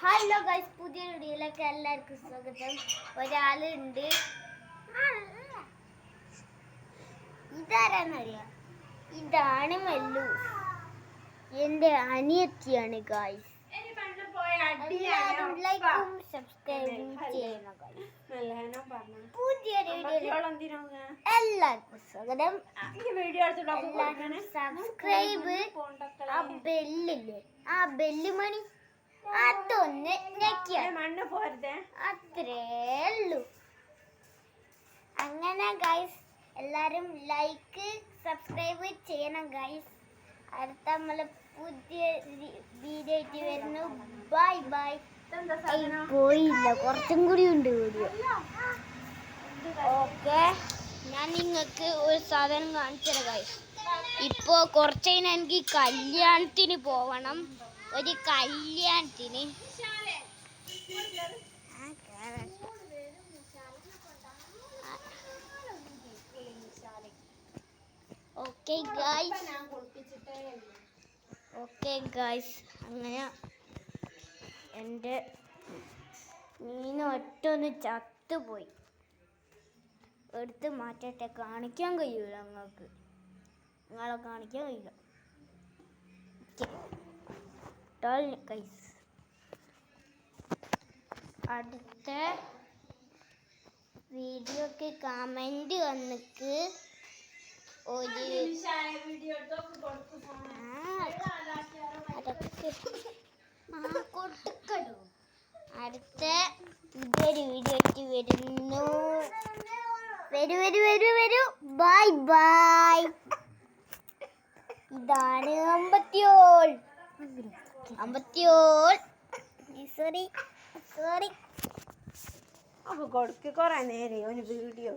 Hello guys, പുതിയ വീഡിയോയിലേക്ക് എല്ലാവർക്കും സ്വാഗതം. ഒരാളുണ്ട്, ഇതാരാന്നറിയാം? ഇതാണ് മല്ലു, എൻ്റെ അനിയത്തിയാണ് ഗൈസ്. എല്ലാവരും ലൈക്കും സബ്സ്ക്രൈബും ചെയ്യണം ഗൈസ്. പുതിയൊരു വീഡിയോ എല്ലാവർക്കും സ്വാഗതം. എല്ലാവരും സബ്സ്ക്രൈബ്, ആ ബെല്ലില്ലേ, ആ ബെല്ല് മണി അതൊന്ന് ഞെക്കിയാൽ അത്രേ ഉള്ളൂ. അങ്ങനെ ഗൈസ്, എല്ലാരും ലൈക്ക് സബ്സ്ക്രൈബ് ചെയ്യണം ഗൈസ്. അടുത്ത നമ്മള് പുതിയ വീഡിയോ ആയിട്ട് വരുന്നു. Bye bye. പോയില്ല, കുറച്ചും കൂടി ഉണ്ട് വീഡിയോ. ഓക്കെ, ഞാൻ നിങ്ങൾക്ക് ഒരു സാധനം കാണിച്ചത് ഗൈസ്. ഇപ്പോ കുറച്ച് കഴിഞ്ഞാൽ എനിക്ക് കല്യാണത്തിന് പോവണം. ഒരു കല്യാണത്തിന് ഓക്കെ ഗൈസ്, അങ്ങനെ എൻ്റെ മീൻ ഒറ്റൊന്ന് ചത്തുപോയി. എടുത്ത് മാറ്റട്ടെ, കാണിക്കാൻ കഴിയൂല നിങ്ങളെ കാണിക്കാൻ കഴിയില്ല ഗൈസ്. അടുത്ത വീഡിയോക്ക് കമന്റ് വന്നിക്ക് കൊടുക്കടോ. അടുത്ത ഇതൊരു വീഡിയോ ആയിട്ട് വരുന്നു. വരൂ. Bye bye. ഇതാണ് അമ്പത്തിയോൾ. സോറി കൊടുക്ക്. കൊറേ നേരെ ഒരു വീഡിയോ